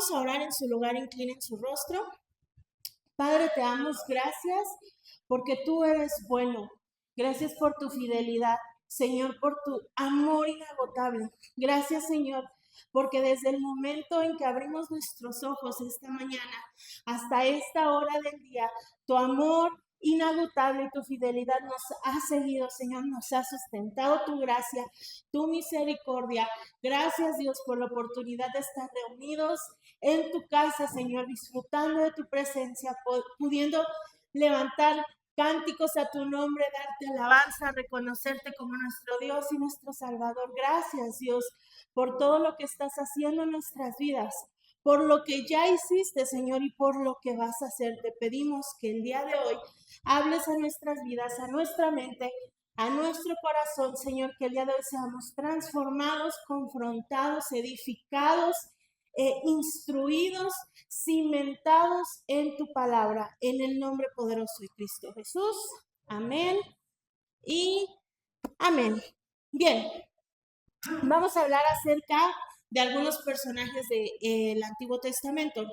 Vamos a orar en su lugar, inclinen su rostro. Padre, te damos gracias porque tú eres bueno. Gracias por tu fidelidad, Señor, por tu amor inagotable. Gracias, Señor, porque desde el momento en que abrimos nuestros ojos esta mañana hasta esta hora del día, tu amor inagotable y tu fidelidad nos ha seguido, Señor, nos ha sustentado tu gracia, tu misericordia. Gracias, Dios, por la oportunidad de estar reunidos en tu casa, Señor, disfrutando de tu presencia, pudiendo levantar cánticos a tu nombre, darte alabanza, reconocerte como nuestro Dios y nuestro Salvador. Gracias, Dios, por todo lo que estás haciendo en nuestras vidas, por lo que ya hiciste, Señor, y por lo que vas a hacer. Te pedimos que el día de hoy hables a nuestras vidas, a nuestra mente, a nuestro corazón, Señor, que el día de hoy seamos transformados, confrontados, edificados, instruidos, cimentados en tu palabra, en el nombre poderoso de Cristo Jesús. Amén y amén. Bien, vamos a hablar acerca de algunos personajes del Antiguo Testamento.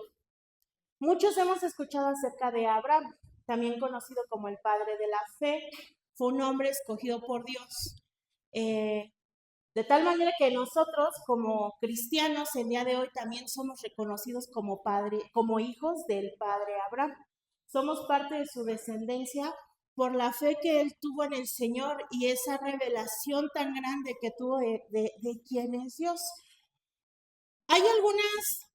Muchos hemos escuchado acerca de Abraham, también conocido como el padre de la fe. Fue un hombre escogido por Dios. De tal manera que nosotros como cristianos el día de hoy también somos reconocidos como como hijos del padre Abraham. Somos parte de su descendencia por la fe que él tuvo en el Señor y esa revelación tan grande que tuvo de quién es Dios. Hay algunas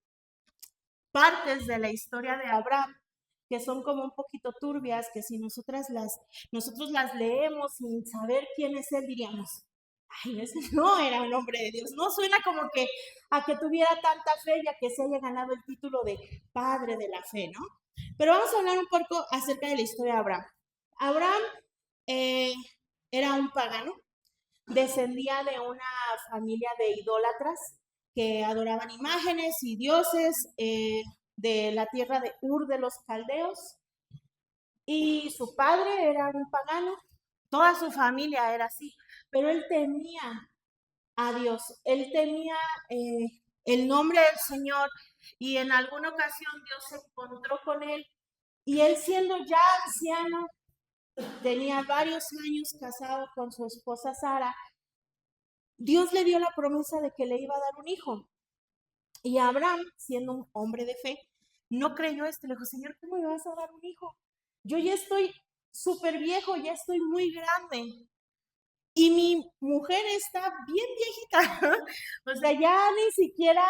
partes de la historia de Abraham que son como un poquito turbias, que si nosotros las leemos sin saber quién es él, diríamos, ay, ese no era un hombre de Dios. No suena como que a que tuviera tanta fe y a que se haya ganado el título de padre de la fe, ¿no? Pero vamos a hablar un poco acerca de la historia de Abraham. Abraham era un pagano, descendía de una familia de idólatras que adoraban imágenes y dioses de la tierra de Ur de los Caldeos. Y su padre era un pagano, toda su familia era así, pero él temía a Dios, él tenía el nombre del Señor y en alguna ocasión Dios se encontró con él y él siendo ya anciano, tenía varios años casado con su esposa Sara, Dios le dio la promesa de que le iba a dar un hijo y Abraham, siendo un hombre de fe, no creyó esto, le dijo, Señor, ¿cómo me vas a dar un hijo? Yo ya estoy súper viejo, ya estoy muy grande. Y mi mujer está bien viejita, o sea, ya ni siquiera,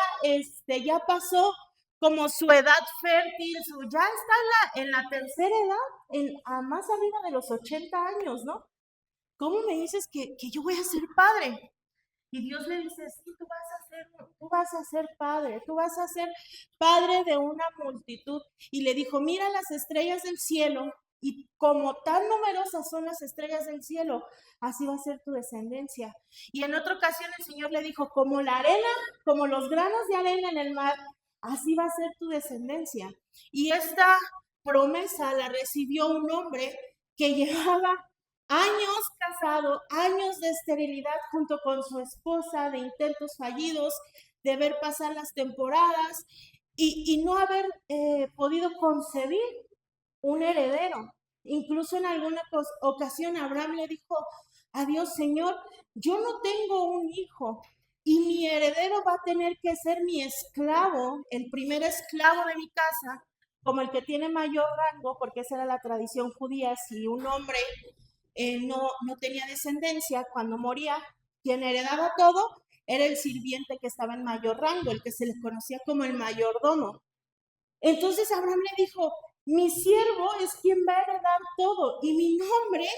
ya pasó como su edad fértil, ya está en la tercera edad, a más arriba de los 80 años, ¿no? ¿Cómo me dices que yo voy a ser padre? Y Dios le dice, sí, tú vas a ser padre, tú vas a ser padre de una multitud. Y le dijo, mira las estrellas del cielo, y como tan numerosas son las estrellas del cielo, así va a ser tu descendencia. Y en otra ocasión el Señor le dijo, como la arena, como los granos de arena en el mar, así va a ser tu descendencia. Y esta promesa la recibió un hombre que llevaba años casado, años de esterilidad junto con su esposa, de intentos fallidos, de ver pasar las temporadas y no haber podido concebir un heredero. Incluso en alguna ocasión Abraham le dijo a Dios, Señor, yo no tengo un hijo y mi heredero va a tener que ser mi esclavo, el primer esclavo de mi casa, como el que tiene mayor rango, porque esa era la tradición judía. Si un hombre no tenía descendencia, cuando moría, quien heredaba todo era el sirviente que estaba en mayor rango, el que se le conocía como el mayordomo. Entonces Abraham le dijo, mi siervo es quien va a heredar todo y mi nombre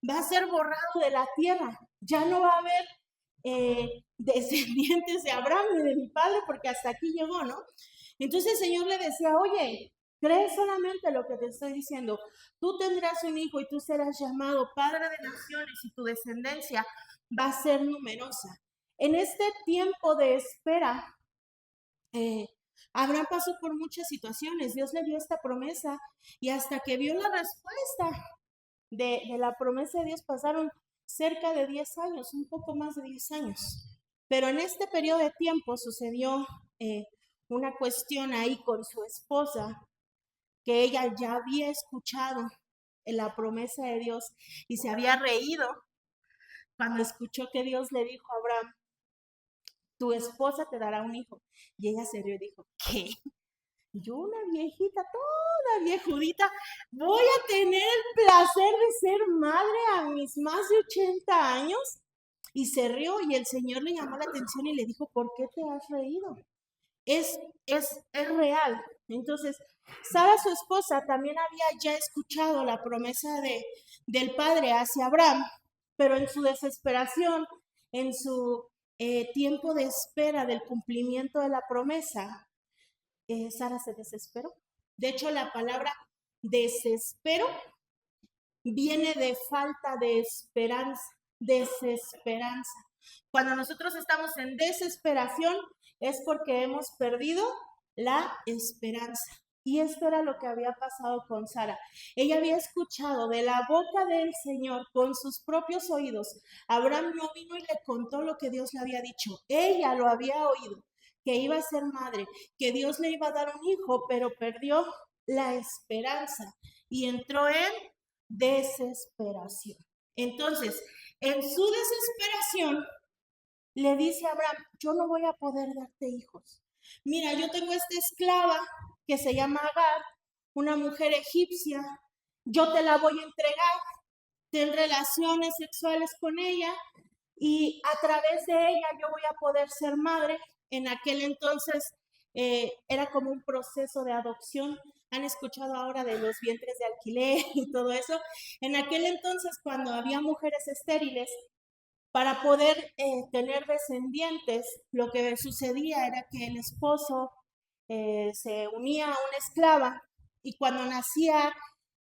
va a ser borrado de la tierra. Ya no va a haber descendientes de Abraham ni de mi padre porque hasta aquí llegó, ¿no? Entonces el Señor le decía, oye, cree solamente lo que te estoy diciendo. Tú tendrás un hijo y tú serás llamado padre de naciones y tu descendencia va a ser numerosa. En este tiempo de espera, Abraham pasó por muchas situaciones. Dios le dio esta promesa y hasta que vio la respuesta de la promesa de Dios pasaron cerca de 10 años, un poco más de 10 años. Pero en este periodo de tiempo sucedió una cuestión ahí con su esposa, que ella ya había escuchado en la promesa de Dios y se había reído cuando escuchó que Dios le dijo a Abraham, tu esposa te dará un hijo. Y ella se rió y dijo, ¿qué? Yo, una viejita, toda viejudita, voy a tener el placer de ser madre a mis más de 80 años. Y se rió y el Señor le llamó la atención y le dijo, ¿por qué te has reído? Es real. Entonces, Sara, su esposa, también había ya escuchado la promesa del Padre hacia Abraham, pero en su desesperación, en su tiempo de espera del cumplimiento de la promesa, Sara se desesperó. De hecho, la palabra desespero viene de falta de esperanza, desesperanza. Cuando nosotros estamos en desesperación es porque hemos perdido la esperanza. Y esto era lo que había pasado con Sara. Ella había escuchado de la boca del Señor con sus propios oídos. Abraham no vino y le contó lo que Dios le había dicho. Ella lo había oído, que iba a ser madre, que Dios le iba a dar un hijo, pero perdió la esperanza y entró en desesperación. Entonces, en su desesperación, le dice a Abraham, yo no voy a poder darte hijos. Mira, yo tengo esta esclava que se llama Agar, una mujer egipcia, yo te la voy a entregar, ten relaciones sexuales con ella y a través de ella yo voy a poder ser madre. En aquel entonces era como un proceso de adopción. Han escuchado ahora de los vientres de alquiler y todo eso. En aquel entonces, cuando había mujeres estériles, para poder tener descendientes, lo que sucedía era que el esposo se unía a una esclava y cuando nacía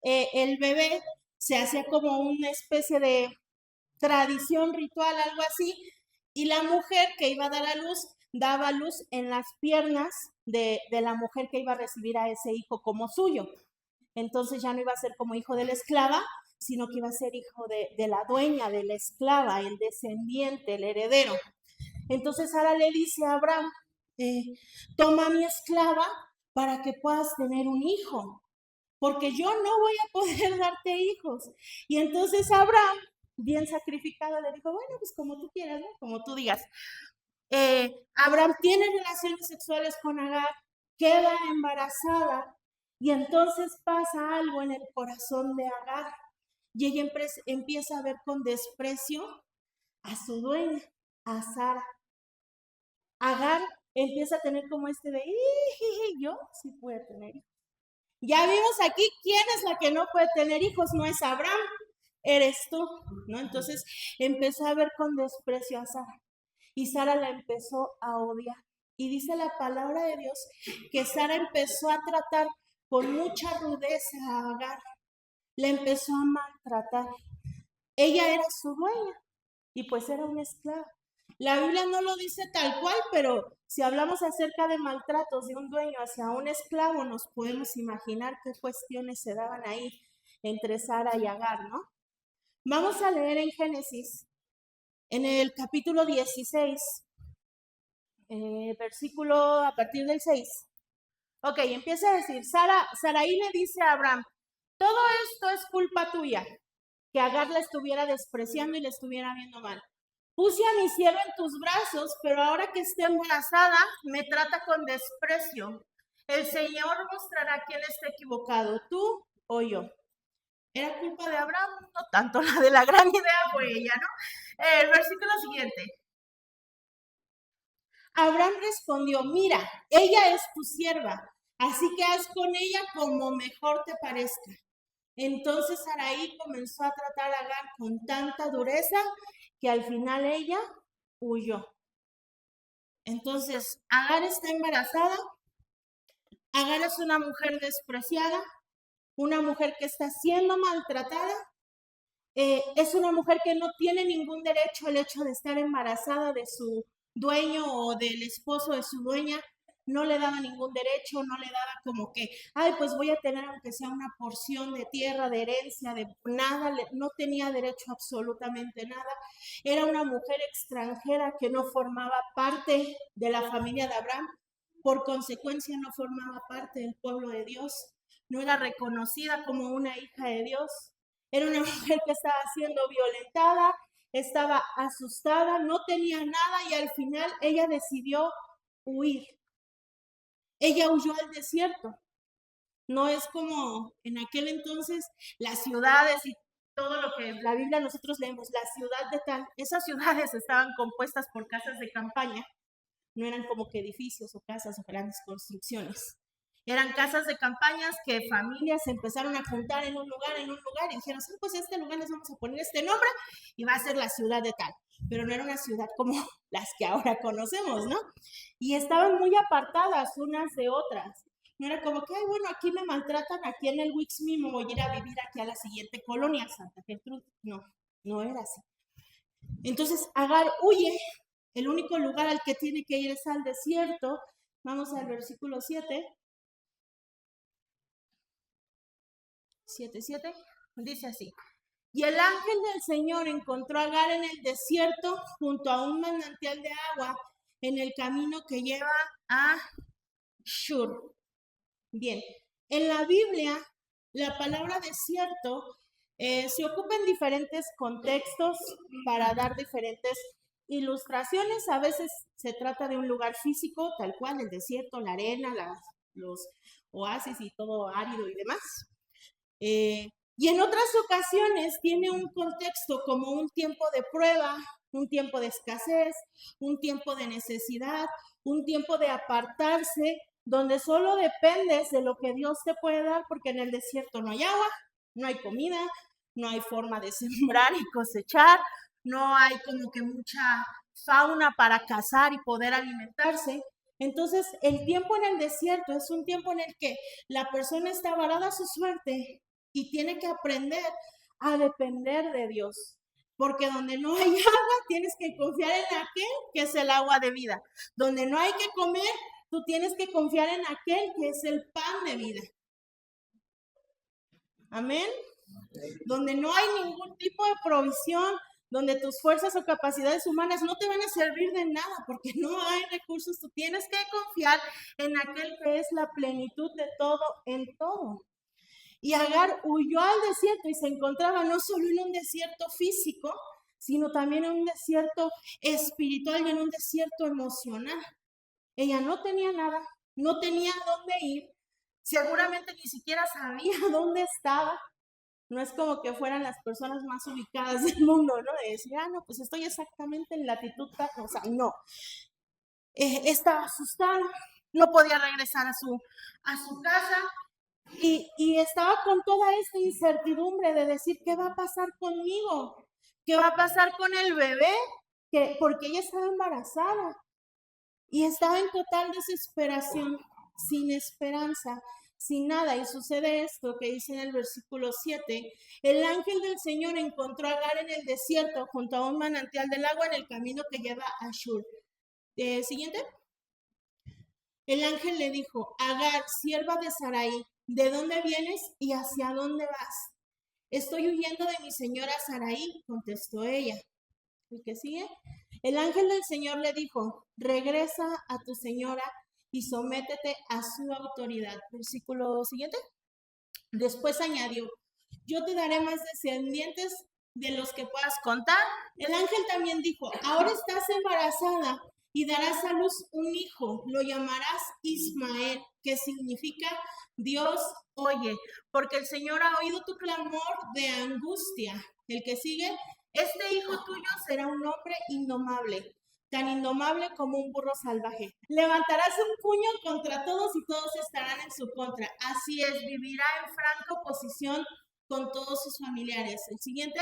el bebé se hacía como una especie de tradición ritual, algo así, y la mujer que iba a dar a luz daba luz en las piernas de la mujer que iba a recibir a ese hijo como suyo. Entonces ya no iba a ser como hijo de la esclava, sino que iba a ser hijo de la dueña, de la esclava, el descendiente, el heredero. Entonces Sara le dice a Abraham, toma a mi esclava para que puedas tener un hijo, porque yo no voy a poder darte hijos. Y entonces Abraham, bien sacrificado, le dijo, bueno, pues como tú quieras, ¿no? Como tú digas. Abraham tiene relaciones sexuales con Agar, queda embarazada y entonces pasa algo en el corazón de Agar y ella empieza a ver con desprecio a su dueña, a Sara. Agar empieza a tener como este de, yo sí puedo tener hijos. Ya vimos aquí quién es la que no puede tener hijos, no es Abraham, eres tú, ¿no? Entonces empezó a ver con desprecio a Sara y Sara la empezó a odiar. Y dice la palabra de Dios que Sara empezó a tratar con mucha rudeza a Agar, la empezó a maltratar. Ella era su dueña y pues era una esclava. La Biblia no lo dice tal cual, pero si hablamos acerca de maltratos de un dueño hacia un esclavo, nos podemos imaginar qué cuestiones se daban ahí entre Sara y Agar, ¿no? Vamos a leer en Génesis, en el capítulo 16, versículo a partir del 6. Ok, empieza a decir, Saraí le dice a Abraham, todo esto es culpa tuya, que Agar la estuviera despreciando y le estuviera viendo mal. Puse a mi sierva en tus brazos, pero ahora que esté embarazada, me trata con desprecio. El Señor mostrará quién está equivocado, tú o yo. ¿Era culpa de Abraham? No tanto, la de la gran idea fue ella, ¿no? El versículo siguiente. Abraham respondió, mira, ella es tu sierva, así que haz con ella como mejor te parezca. Entonces Sarai comenzó a tratar a Agar con tanta dureza que al final ella huyó. Entonces, Agar está embarazada, Agar es una mujer despreciada, una mujer que está siendo maltratada, es una mujer que no tiene ningún derecho al hecho de estar embarazada de su dueño o del esposo de su dueña, no le daba ningún derecho, no le daba como que, ay, pues voy a tener aunque sea una porción de tierra, de herencia, de nada, no tenía derecho a absolutamente nada. Era una mujer extranjera que no formaba parte de la familia de Abraham, por consecuencia no formaba parte del pueblo de Dios, no era reconocida como una hija de Dios. Era una mujer que estaba siendo violentada, estaba asustada, no tenía nada y al final ella decidió huir. Ella huyó al desierto. No es como en aquel entonces las ciudades y todo lo que la Biblia nosotros leemos, la ciudad de tal. Esas ciudades estaban compuestas por casas de campaña, no eran como que edificios o casas o grandes construcciones. Eran casas de campañas que familias se empezaron a juntar en un lugar y dijeron, sí, pues a este lugar les vamos a poner este nombre y va a ser la ciudad de tal. Pero no era una ciudad como las que ahora conocemos, ¿no? Y estaban muy apartadas unas de otras. No era como que, ay, bueno, aquí me maltratan, aquí en el Wixmi me voy a ir a vivir aquí a la siguiente colonia, Santa Gertrudis. No, no era así. Entonces Agar huye. El único lugar al que tiene que ir es al desierto. Vamos al versículo 7. 7:7. Dice así. Y el ángel del Señor encontró a Agar en el desierto junto a un manantial de agua en el camino que lleva a Shur. Bien, en la Biblia la palabra desierto se ocupa en diferentes contextos para dar diferentes ilustraciones. A veces se trata de un lugar físico, tal cual, el desierto, la arena, los oasis y todo árido y demás. Y en otras ocasiones tiene un contexto como un tiempo de prueba, un tiempo de escasez, un tiempo de necesidad, un tiempo de apartarse, donde solo dependes de lo que Dios te puede dar, porque en el desierto no hay agua, no hay comida, no hay forma de sembrar y cosechar, no hay como que mucha fauna para cazar y poder alimentarse. Entonces, el tiempo en el desierto es un tiempo en el que la persona está varada a su suerte y tiene que aprender a depender de Dios. Porque donde no hay agua, tienes que confiar en aquel que es el agua de vida. Donde no hay que comer, tú tienes que confiar en aquel que es el pan de vida. Amén. Donde no hay ningún tipo de provisión, donde tus fuerzas o capacidades humanas no te van a servir de nada, porque no hay recursos, tú tienes que confiar en aquel que es la plenitud de todo en todo. Y Agar huyó al desierto y se encontraba no solo en un desierto físico, sino también en un desierto espiritual y en un desierto emocional. Ella no tenía nada, no tenía dónde ir, seguramente ni siquiera sabía dónde estaba. No es como que fueran las personas más ubicadas del mundo, ¿no? De decir, no, pues estoy exactamente en latitud, o sea, no. Estaba asustada, no podía regresar a su casa y estaba con toda esta incertidumbre de decir, ¿qué va a pasar conmigo? ¿Qué va a pasar con el bebé? Porque ella estaba embarazada y estaba en total desesperación, sin esperanza, sin nada. Y sucede esto que dice en el versículo 7, el ángel del Señor encontró a Agar en el desierto junto a un manantial del agua en el camino que lleva a Shur. Siguiente. El ángel le dijo, Agar, sierva de Sarai, ¿de dónde vienes y hacia dónde vas? Estoy huyendo de mi señora Sarai, contestó ella. ¿El que sigue? El ángel del Señor le dijo, regresa a tu señora y sométete a su autoridad. Versículo siguiente. Después añadió, yo te daré más descendientes de los que puedas contar. El ángel también dijo, ahora estás embarazada y darás a luz un hijo, lo llamarás Ismael, que significa Dios oye, porque el Señor ha oído tu clamor de angustia. El que sigue, este hijo tuyo será un hombre indomable, tan indomable como un burro salvaje. Levantarás un puño contra todos y todos estarán en su contra. Así es, vivirá en franca oposición con todos sus familiares. El siguiente,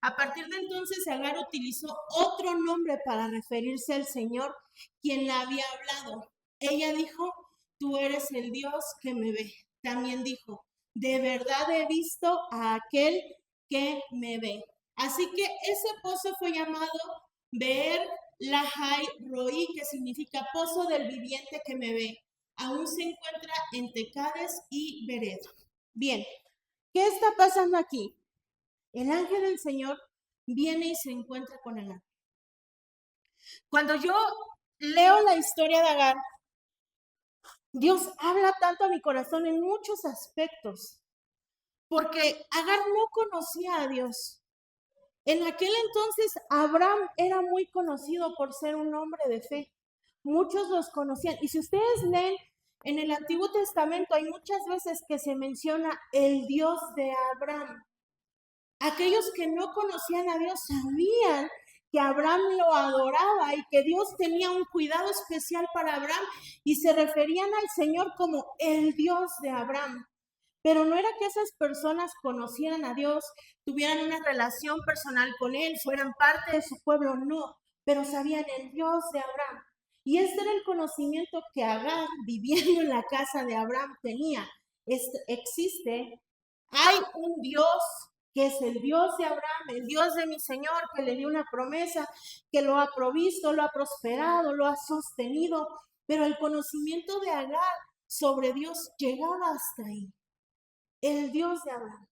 a partir de entonces Agar utilizó otro nombre para referirse al Señor, quien la había hablado. Ella dijo, tú eres el Dios que me ve. También dijo, de verdad he visto a aquel que me ve. Así que ese pozo fue llamado Beer Lahai Roi, que significa pozo del viviente que me ve. Aún se encuentra entre Cades y Bered. Bien, ¿qué está pasando aquí? El ángel del Señor viene y se encuentra con Agar. Cuando yo leo la historia de Agar, Dios habla tanto a mi corazón en muchos aspectos, porque Agar no conocía a Dios. En aquel entonces Abraham era muy conocido por ser un hombre de fe. Muchos los conocían. Y si ustedes leen en el Antiguo Testamento, hay muchas veces que se menciona el Dios de Abraham. Aquellos que no conocían a Dios sabían que Abraham lo adoraba y que Dios tenía un cuidado especial para Abraham y se referían al Señor como el Dios de Abraham. Pero no era que esas personas conocieran a Dios, tuvieran una relación personal con Él, fueran parte de su pueblo, no, pero sabían el Dios de Abraham. Y este era el conocimiento que Agar, viviendo en la casa de Abraham, tenía. Existe, hay un Dios que es el Dios de Abraham, el Dios de mi Señor, que le dio una promesa, que lo ha provisto, lo ha prosperado, lo ha sostenido, pero el conocimiento de Agar sobre Dios llegaba hasta ahí. El Dios de Abraham.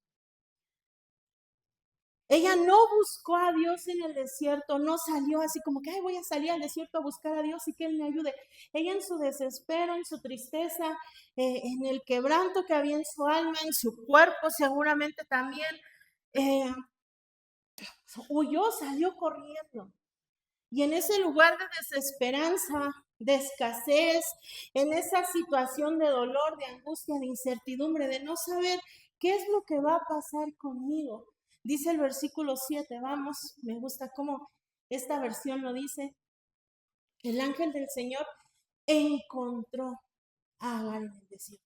Ella no buscó a Dios en el desierto, no salió así como que, ay, voy a salir al desierto a buscar a Dios y que Él me ayude. Ella en su desespero, en su tristeza, en el quebranto que había en su alma, en su cuerpo seguramente también, huyó, salió corriendo. Y en ese lugar de desesperanza, de escasez, en esa situación de dolor, de angustia, de incertidumbre, de no saber qué es lo que va a pasar conmigo. Dice el versículo 7, vamos, me gusta cómo esta versión lo dice. El ángel del Señor encontró a Agar en el desierto.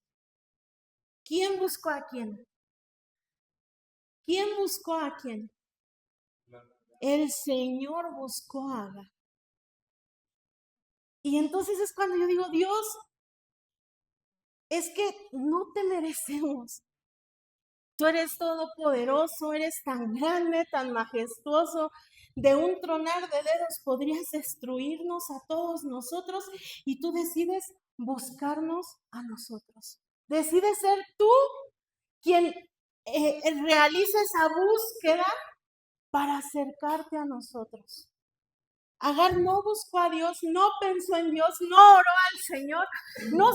¿Quién buscó a quién? ¿Quién buscó a quién? El Señor buscó a Agar. Y entonces es cuando yo digo, Dios, es que no te merecemos. Tú eres todopoderoso, eres tan grande, tan majestuoso. De un tronar de dedos podrías destruirnos a todos nosotros y tú decides buscarnos a nosotros. Decides ser tú quien realiza esa búsqueda para acercarte a nosotros. Agar no buscó a Dios, no pensó en Dios, no oró al Señor, no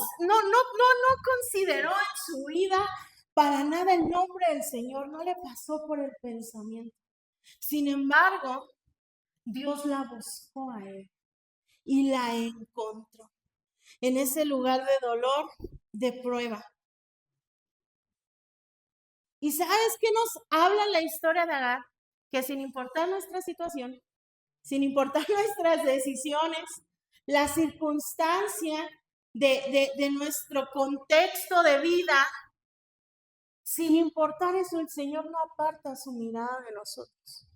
consideró en su vida para nada el nombre del Señor, no le pasó por el pensamiento. Sin embargo, Dios la buscó a él y la encontró en ese lugar de dolor, de prueba. ¿Y sabes qué nos habla la historia de Agar? Que sin importar nuestra situación, sin importar nuestras decisiones, la circunstancia de nuestro contexto de vida, sin importar eso, el Señor no aparta su mirada de nosotros.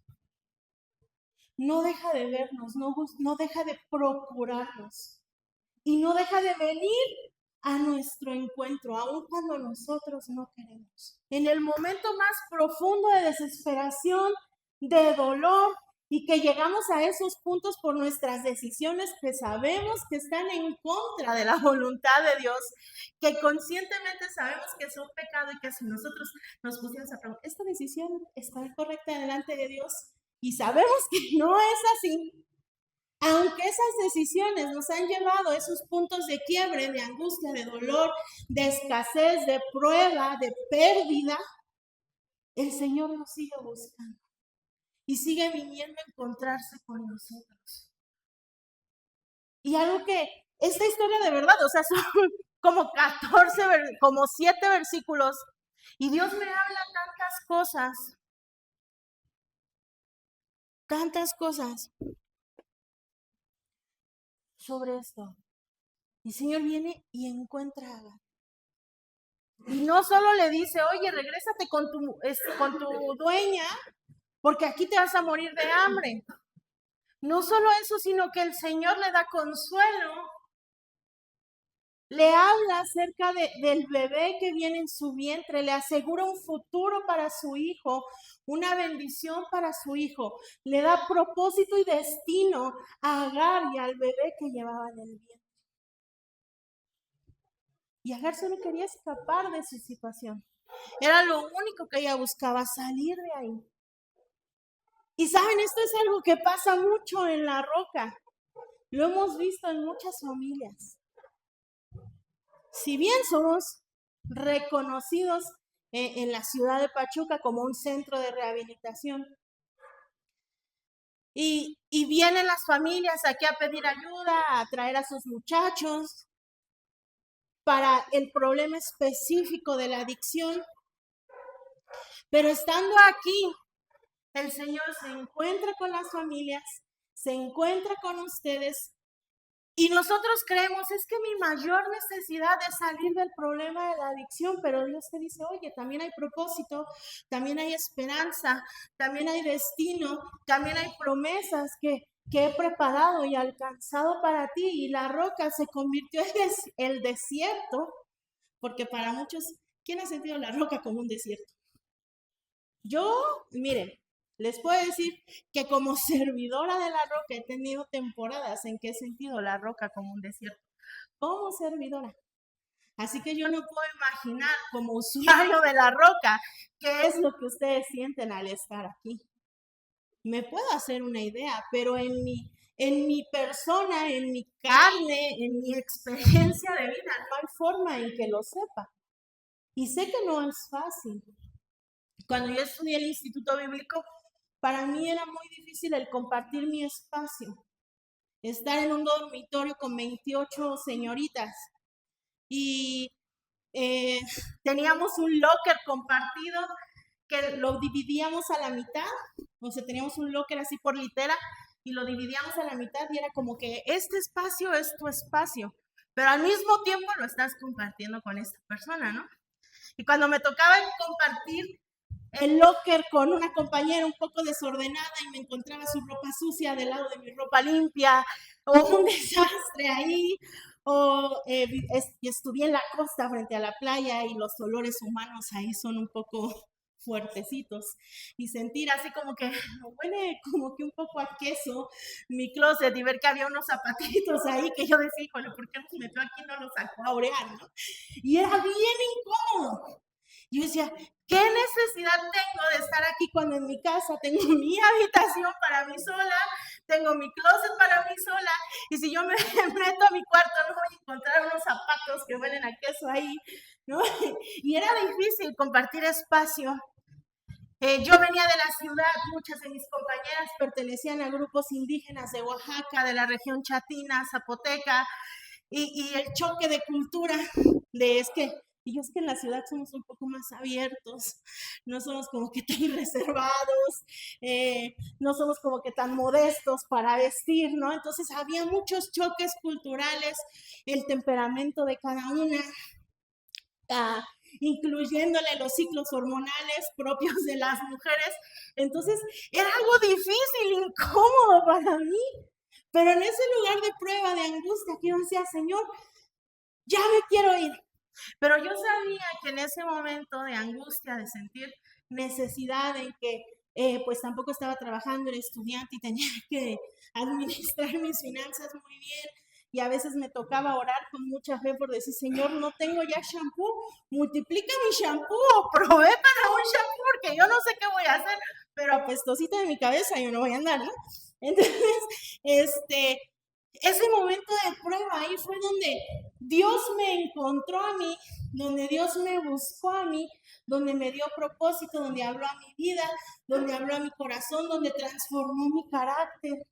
No deja de vernos, no deja de procurarnos y no deja de venir a nuestro encuentro, aun cuando nosotros no queremos. En el momento más profundo de desesperación, de dolor, y que llegamos a esos puntos por nuestras decisiones que sabemos que están en contra de la voluntad de Dios, que conscientemente sabemos que son pecado y que si nosotros nos pusiéramos a preguntar, ¿esta decisión está correcta delante de Dios? Y sabemos que no es así. Aunque esas decisiones nos han llevado a esos puntos de quiebre, de angustia, de dolor, de escasez, de prueba, de pérdida, el Señor nos sigue buscando y sigue viniendo a encontrarse con nosotros. Y algo que, esta historia de verdad, o sea, son como 14, como 7 versículos, y Dios me habla tantas cosas sobre esto. Y el Señor viene y encuentra a Agar. Y no solo le dice, oye, regrésate con tu dueña, porque aquí te vas a morir de hambre. No solo eso, sino que el Señor le da consuelo, le habla acerca del bebé que viene en su vientre, le asegura un futuro para su hijo, una bendición para su hijo, le da propósito y destino a Agar y al bebé que llevaba en el vientre. Y Agar solo quería escapar de su situación. Era lo único que ella buscaba, salir de ahí. Y saben, esto es algo que pasa mucho en La Roca. Lo hemos visto en muchas familias. Si bien somos reconocidos en la ciudad de Pachuca como un centro de rehabilitación, y vienen las familias aquí a pedir ayuda, a traer a sus muchachos para el problema específico de la adicción, pero estando aquí, el Señor se encuentra con las familias, se encuentra con ustedes. Y nosotros creemos, es que mi mayor necesidad es salir del problema de la adicción, pero Dios te dice, oye, también hay propósito, también hay esperanza, también hay destino, también hay promesas que he preparado y alcanzado para ti. Y la roca se convirtió en el desierto, porque para muchos, ¿quién ha sentido la roca como un desierto? Yo, miren, les puedo decir que como servidora de la roca he tenido temporadas en que he sentido la roca como un desierto, como servidora. Así que yo no puedo imaginar como usuario de la roca qué es lo que ustedes sienten al estar aquí. Me puedo hacer una idea, pero en mi persona, en mi carne, en mi experiencia de vida, no hay forma en que lo sepa. Y sé que no es fácil. Cuando yo estudié el Instituto Bíblico, para mí era muy difícil el compartir mi espacio, estar en un dormitorio con 28 señoritas y teníamos un locker compartido que lo dividíamos a la mitad, o sea, teníamos un locker así por litera y lo dividíamos a la mitad y era como que este espacio es tu espacio, pero al mismo tiempo lo estás compartiendo con esta persona, ¿no? Y cuando me tocaba compartir el locker con una compañera un poco desordenada y me encontraba su ropa sucia del lado de mi ropa limpia, o un desastre ahí, o estudié en la costa frente a la playa y los olores humanos ahí son un poco fuertecitos, y sentir así como que huele como que un poco a queso mi closet y ver que había unos zapatitos ahí que yo decía, híjole, ¿por qué los metió aquí y no los sacó a orear, no? Y era bien incómodo. Yo decía, ¿qué necesidad tengo de estar aquí cuando en mi casa tengo mi habitación para mí sola, tengo mi closet para mí sola, y si yo me meto a mi cuarto no voy a encontrar unos zapatos que huelen a queso ahí, ¿no? Y era difícil compartir espacio. Yo venía de la ciudad, muchas de mis compañeras pertenecían a grupos indígenas de Oaxaca, de la región Chatina, Zapoteca, y el choque de cultura es que en la ciudad somos un poco más abiertos, no somos como que tan reservados, no somos como que tan modestos para vestir, ¿no? Entonces había muchos choques culturales, el temperamento de cada una, incluyéndole los ciclos hormonales propios de las mujeres. Entonces era algo difícil, incómodo para mí. Pero en ese lugar de prueba, de angustia, que yo decía, Señor, ya me quiero ir. Pero yo sabía que en ese momento de angustia, de sentir necesidad en que pues tampoco estaba trabajando, era estudiante y tenía que administrar mis finanzas muy bien. Y a veces me tocaba orar con mucha fe por decir, Señor, no tengo ya shampoo, multiplica mi shampoo o provee para un shampoo porque yo no sé qué voy a hacer, pero apestosita de mi cabeza yo no voy a andar, ¿no? Entonces, ese momento de prueba, ahí fue donde Dios me encontró a mí, donde Dios me buscó a mí, donde me dio propósito, donde habló a mi vida, donde habló a mi corazón, donde transformó mi carácter.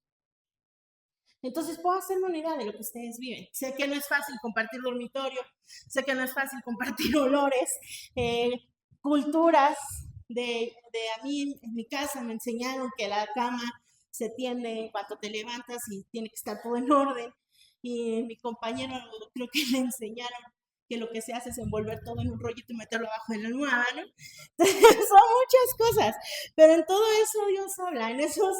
Entonces puedo hacerme una idea de lo que ustedes viven. Sé que no es fácil compartir dormitorio, sé que no es fácil compartir olores, culturas. A mí en mi casa me enseñaron que la cama se tiende cuando te levantas y tiene que estar todo en orden. Y mi compañero creo que le enseñaron que lo que se hace es envolver todo en un rollito y meterlo abajo de la almohada, ¿no? Son muchas cosas, pero en todo eso Dios habla, en esos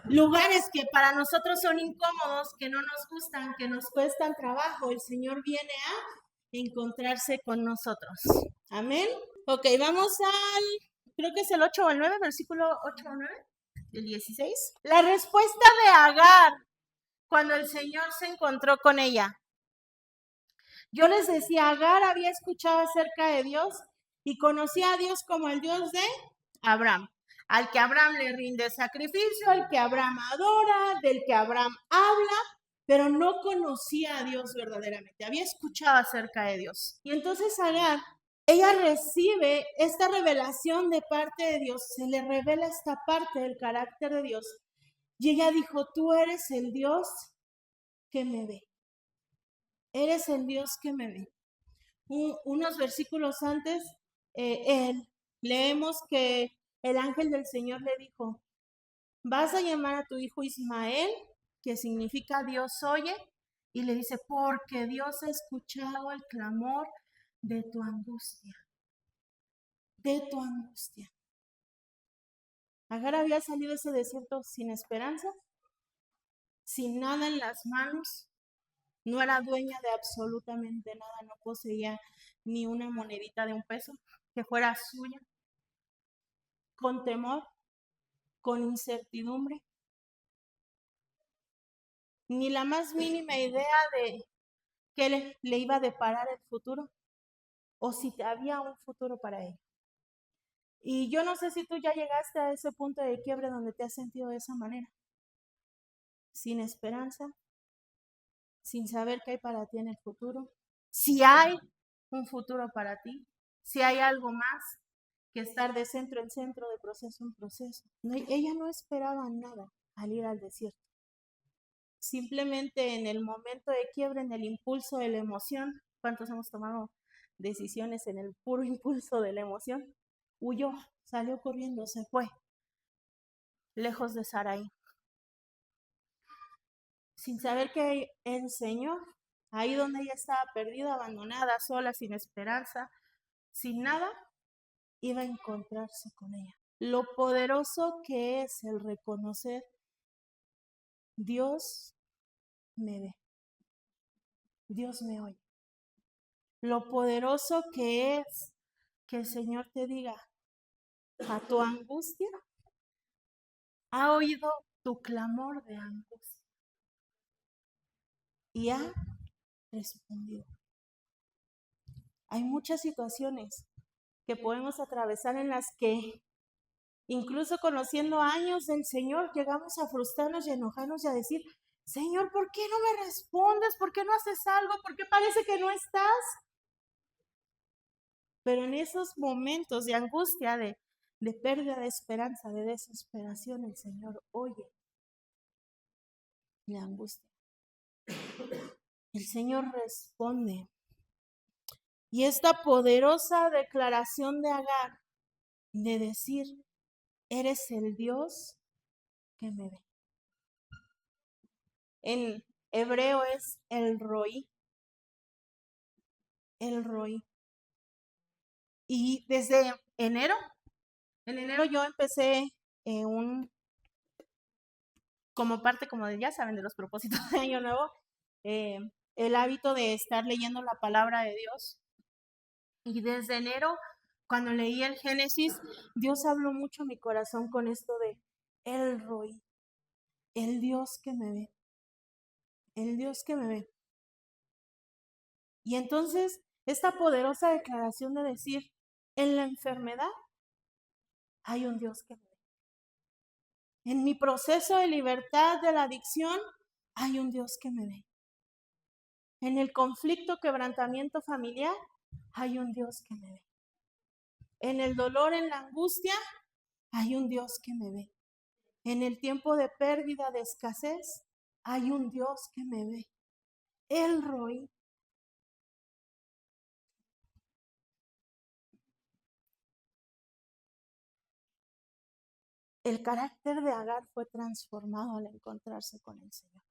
lugares que para nosotros son incómodos, que no nos gustan, que nos cuestan trabajo, el Señor viene a encontrarse con nosotros. Amén. Ok, vamos creo que es el 8 o el 9, versículo 8 o 9, el 16. La respuesta de Agar cuando el Señor se encontró con ella. Yo les decía, Agar había escuchado acerca de Dios y conocía a Dios como el Dios de Abraham, al que Abraham le rinde sacrificio, al que Abraham adora, del que Abraham habla. pero no conocía a Dios verdaderamente, había escuchado acerca de Dios. Y entonces Agar, ella recibe esta revelación de parte de Dios, se le revela esta parte del carácter de Dios, y ella dijo, tú eres el Dios que me ve, eres el Dios que me ve. Unos versículos antes, leemos que el ángel del Señor le dijo, vas a llamar a tu hijo Ismael, que significa Dios oye, y le dice, porque Dios ha escuchado el clamor de tu angustia, de tu angustia. Agar había salido de ese desierto sin esperanza, sin nada en las manos, no era dueña de absolutamente nada, no poseía ni una monedita de un peso que fuera suya, con temor, con incertidumbre, ni la más mínima idea de qué le iba a deparar el futuro o si había un futuro para él. Y yo no sé si tú ya llegaste a ese punto de quiebre donde te has sentido de esa manera, sin esperanza, sin saber qué hay para ti en el futuro, si hay un futuro para ti, si hay algo más que estar de centro en centro, de proceso en proceso. No, ella no esperaba nada al ir al desierto. Simplemente en el momento de quiebre, en el impulso de la emoción, ¿cuántos hemos tomado decisiones en el puro impulso de la emoción? Huyó, salió corriendo, se fue, lejos de Sarai, sin saber que el Señor, ahí donde ella estaba perdida, abandonada, sola, sin esperanza, sin nada, iba a encontrarse con ella. Lo poderoso que es el reconocer, Dios me ve, Dios me oye. Lo poderoso que es que el Señor te diga, a tu angustia, ha oído tu clamor de angustia y ha respondido. Hay muchas situaciones que podemos atravesar en las que, incluso conociendo años del Señor, llegamos a frustrarnos y enojarnos y a decir, Señor, ¿por qué no me respondes? ¿Por qué no haces algo? ¿Por qué parece que no estás? Pero en esos momentos de angustia, de pérdida de esperanza, de desesperación, el Señor oye la angustia. El Señor responde. Y esta poderosa declaración de Agar, de decir, eres el Dios que me ve. En hebreo es el Roí. El Roí. Y desde enero, en enero yo empecé como parte, como ya saben, de los propósitos de Año Nuevo, eh, el hábito de estar leyendo la palabra de Dios. Y desde enero, cuando leí el Génesis, Dios habló mucho a mi corazón con esto de el Roí, el Dios que me ve, el Dios que me ve. Y entonces, esta poderosa declaración de decir, en la enfermedad hay un Dios que me ve. En mi proceso de libertad de la adicción hay un Dios que me ve. En el conflicto, quebrantamiento familiar hay un Dios que me ve. En el dolor, en la angustia, hay un Dios que me ve. En el tiempo de pérdida, de escasez, hay un Dios que me ve. El Roí. El carácter de Agar fue transformado al encontrarse con el Señor.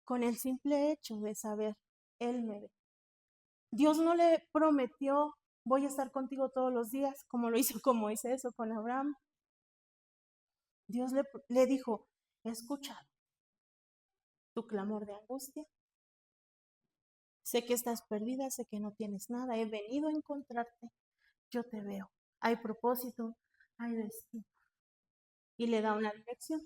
Con el simple hecho de saber, Él me ve. Dios no le prometió, voy a estar contigo todos los días, como lo hizo con Moisés o con Abraham. Dios le dijo, he escuchado tu clamor de angustia. Sé que estás perdida, sé que no tienes nada, he venido a encontrarte, yo te veo. Hay propósito, hay destino. Y le da una dirección.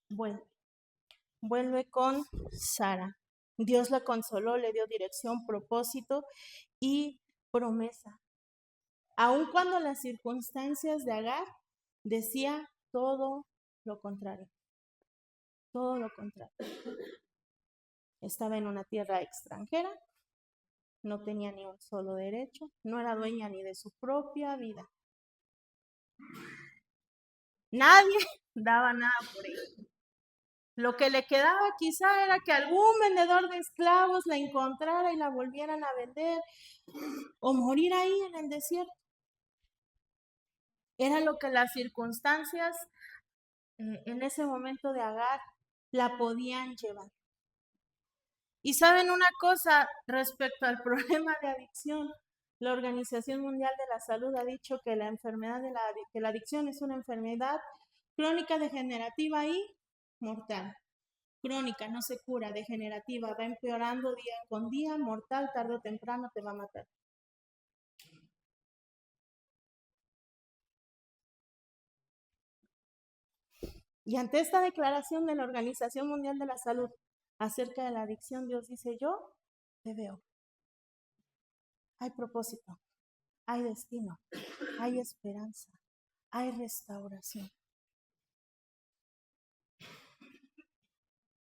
Vuelve con Sara. Dios la consoló, le dio dirección, propósito y promesa. Aun cuando las circunstancias de Agar decía todo lo contrario. Todo lo contrario. Estaba en una tierra extranjera, no tenía ni un solo derecho, no era dueña ni de su propia vida. Nadie daba nada por ella. Lo que le quedaba quizá era que algún vendedor de esclavos la encontrara y la volvieran a vender o morir ahí en el desierto. Era lo que las circunstancias en ese momento de Agar la podían llevar. Y saben una cosa respecto al problema de adicción, la Organización Mundial de la Salud ha dicho que la enfermedad que la adicción es una enfermedad crónica, degenerativa y mortal. Crónica, no se cura, degenerativa, va empeorando día con día, mortal, tarde o temprano te va a matar. Y ante esta declaración de la Organización Mundial de la Salud acerca de la adicción, Dios dice, yo te veo. Hay propósito, hay destino, hay esperanza, hay restauración.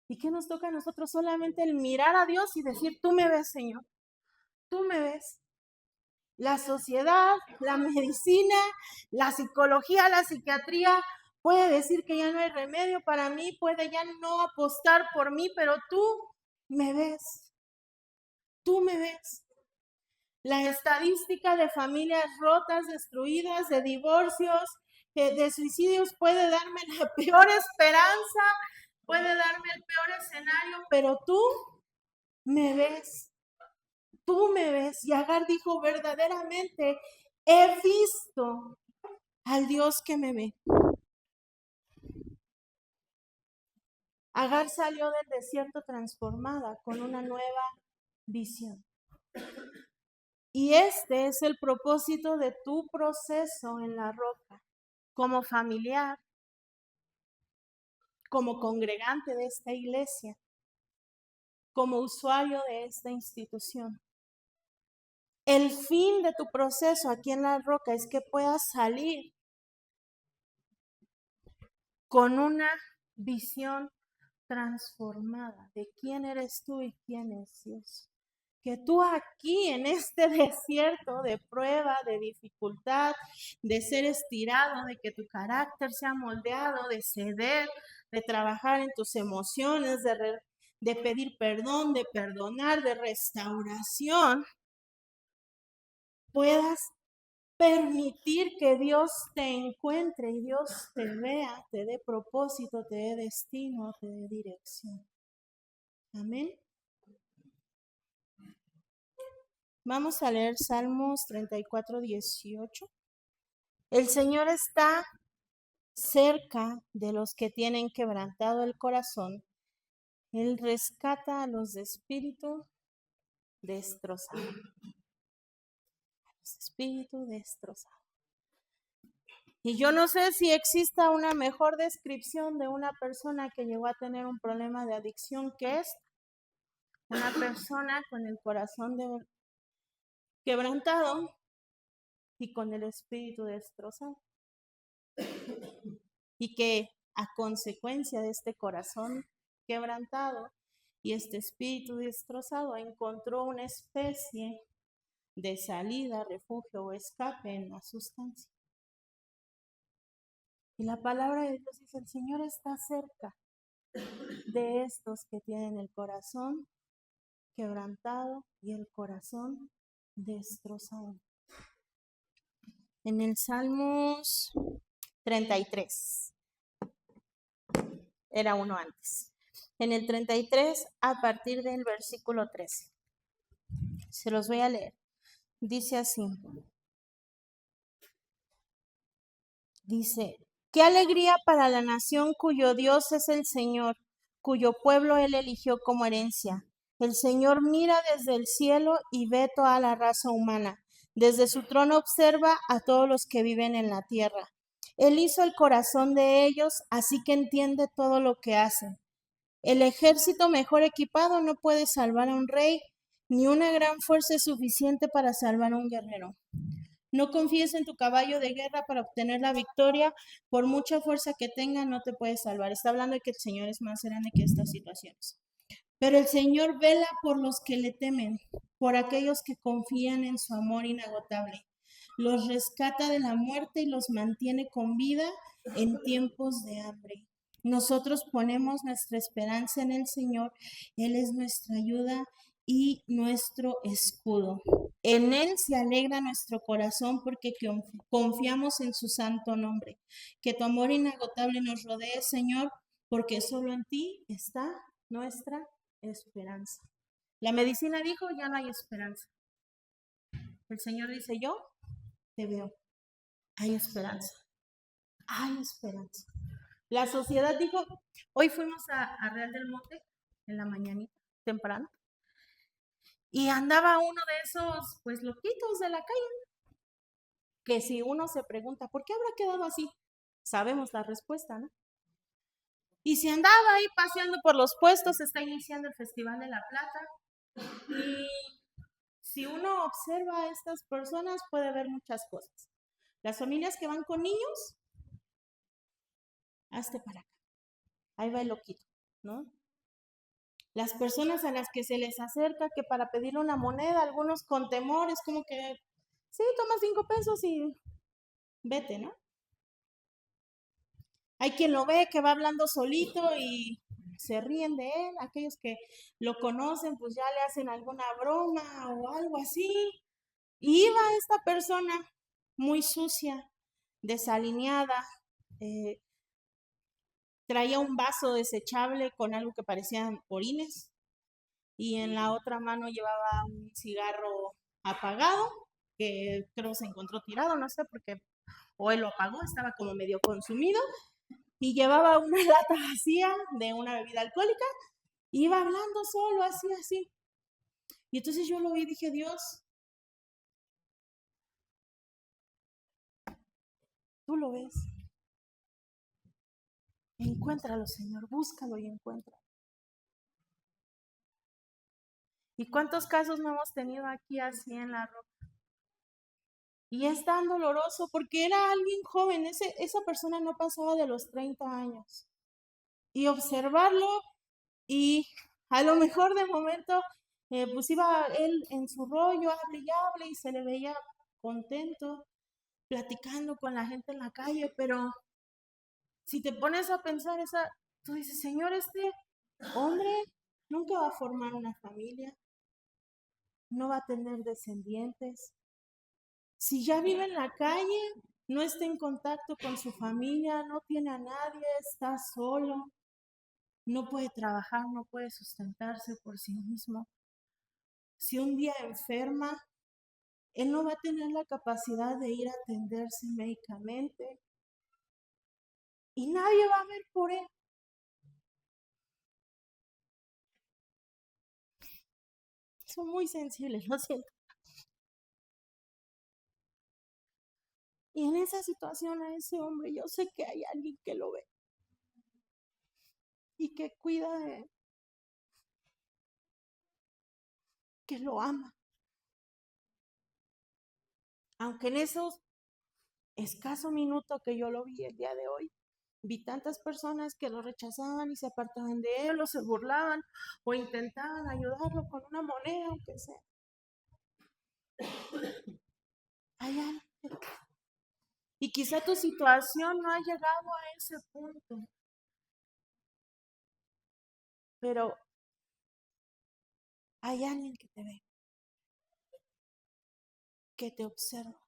¿Y qué nos toca a nosotros? Solamente el mirar a Dios y decir, tú me ves, Señor, tú me ves. La sociedad, la medicina, la psicología, la psiquiatría puede decir que ya no hay remedio para mí, puede ya no apostar por mí, pero tú me ves. Tú me ves. La estadística de familias rotas, destruidas, de divorcios, de suicidios puede darme la peor esperanza, puede darme el peor escenario, pero tú me ves. Tú me ves. Y Agar dijo, verdaderamente he visto al Dios que me ve. Agar salió del desierto transformada con una nueva visión. Y este es el propósito de tu proceso en la roca, como familiar, como congregante de esta iglesia, como usuario de esta institución. El fin de tu proceso aquí en la roca es que puedas salir con una visión transformada de quién eres tú y quién es Dios. Que tú aquí en este desierto de prueba, de dificultad, de ser estirado, de que tu carácter sea moldeado, de ceder, de trabajar en tus emociones, de pedir perdón, de perdonar, de restauración, puedas permitir que Dios te encuentre y Dios te vea, te dé propósito, te dé destino, te dé dirección. Amén. Vamos a leer Salmos 34, 18. El Señor está cerca de los que tienen quebrantado el corazón. Él rescata a los de espíritu destrozado. A los espíritu destrozado. Y yo no sé si exista una mejor descripción de una persona que llegó a tener un problema de adicción que esta. Una persona con el corazón quebrantado y con el espíritu destrozado. Y que a consecuencia de este corazón quebrantado y este espíritu destrozado encontró una especie de salida, refugio o escape en la sustancia. Y la palabra de Dios dice, el Señor está cerca de estos que tienen el corazón quebrantado y el corazón destrozado. En el Salmos 33, era uno antes. En el 33, a partir del versículo 13. Se los voy a leer. Dice así. Dice, qué alegría para la nación cuyo Dios es el Señor, cuyo pueblo Él eligió como herencia. El Señor mira desde el cielo y ve toda la raza humana. Desde su trono observa a todos los que viven en la tierra. Él hizo el corazón de ellos, así que entiende todo lo que hacen. El ejército mejor equipado no puede salvar a un rey, ni una gran fuerza es suficiente para salvar a un guerrero. No confíes en tu caballo de guerra para obtener la victoria, por mucha fuerza que tenga no te puede salvar. Está hablando de que el Señor es más grande que estas situaciones. Pero el Señor vela por los que le temen, por aquellos que confían en su amor inagotable. Los rescata de la muerte y los mantiene con vida en tiempos de hambre. Nosotros ponemos nuestra esperanza en el Señor. Él es nuestra ayuda y nuestro escudo. En Él se alegra nuestro corazón porque confiamos en su santo nombre. Que tu amor inagotable nos rodee, Señor, porque solo en ti está nuestra esperanza. La medicina dijo, ya no hay esperanza. El Señor dice, yo te veo. Hay esperanza. Hay esperanza. La sociedad dijo, hoy fuimos a Real del Monte en la mañanita, temprano, y andaba uno de esos, pues, loquitos de la calle, que si uno se pregunta, ¿por qué habrá quedado así? Sabemos la respuesta, ¿no? Y si andaba ahí paseando por los puestos, está iniciando el Festival de la Plata, y si uno observa a estas personas, puede ver muchas cosas. Las familias que van con niños, hazte para acá. Ahí va el loquito, ¿no? Las personas a las que se les acerca que para pedirle una moneda, algunos con temor, es como que, sí, toma 5 pesos y vete, ¿no? Hay quien lo ve que va hablando solito y se ríen de él. Aquellos que lo conocen, pues ya le hacen alguna broma o algo así. Y iba esta persona muy sucia, desalineada, eh, traía un vaso desechable con algo que parecían orines y en la otra mano llevaba un cigarro apagado que creo se encontró tirado, no sé por qué, o él lo apagó, estaba como medio consumido y llevaba una lata vacía de una bebida alcohólica, iba hablando solo, así, así. Y entonces yo lo vi y dije, Dios, tú lo ves, encuéntralo, Señor, búscalo y encuéntralo. ¿Y cuántos casos no hemos tenido aquí así en la ropa? Y es tan doloroso porque era alguien joven, esa persona no pasaba de los 30 años. Y observarlo y a lo mejor de momento pues iba él en su rollo, hable y hable y se le veía contento, platicando con la gente en la calle, pero si te pones a pensar tú dices, Señor, este hombre nunca va a formar una familia, no va a tener descendientes. Si ya vive en la calle, no está en contacto con su familia, no tiene a nadie, está solo, no puede trabajar, no puede sustentarse por sí mismo. Si un día enferma, él no va a tener la capacidad de ir a atenderse médicamente y nadie va a ver por él. Son muy sensibles, lo siento. Y en esa situación a ese hombre, yo sé que hay alguien que lo ve y que cuida de él, que lo ama. Aunque en esos escaso minuto que yo lo vi el día de hoy, vi tantas personas que lo rechazaban y se apartaban de él o se burlaban o intentaban ayudarlo con una moneda, aunque sea. Hay alguien. Y quizá tu situación no ha llegado a ese punto, pero hay alguien que te ve, que te observa,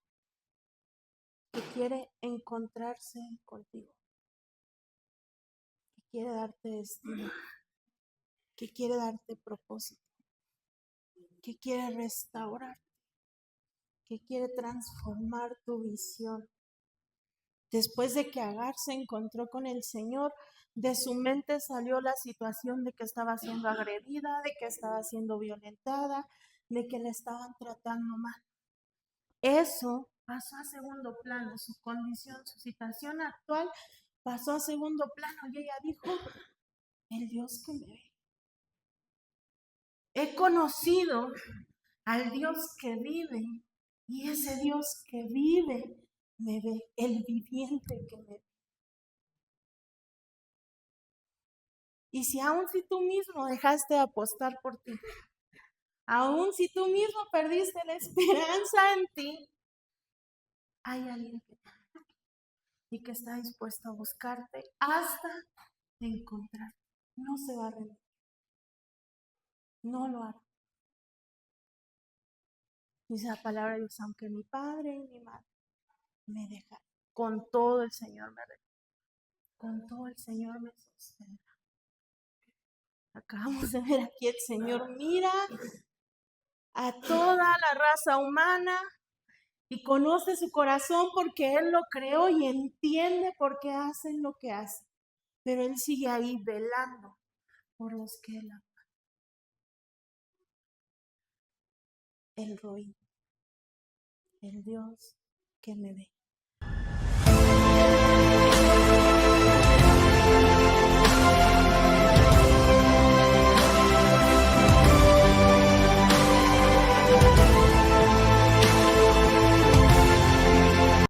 que quiere encontrarse contigo, que quiere darte destino, que quiere darte propósito, que quiere restaurar, que quiere transformar tu visión. Después de que Agar se encontró con el Señor, de su mente salió la situación de que estaba siendo agredida, de que estaba siendo violentada, de que le estaban tratando mal. Eso pasó a segundo plano, su condición, su situación actual pasó a segundo plano y ella dijo, el Dios que me ve. He conocido al Dios que vive y ese Dios que vive me ve, el viviente que me ve. Y si aún si tú mismo dejaste de apostar por ti, aún si tú mismo perdiste la esperanza en ti, hay alguien que te ama y que está dispuesto a buscarte hasta encontrarte. No se va a rendir, no lo hará. Dice la palabra de Dios, aunque mi padre y mi madre me dejan, con todo el Señor me recoge, con todo el Señor me sostendrá. Acabamos de ver aquí el Señor mira a toda la raza humana y conoce su corazón porque Él lo creó y entiende por qué hacen lo que hacen. Pero Él sigue ahí velando por los que Él ama. El Roí, el Dios que me ve.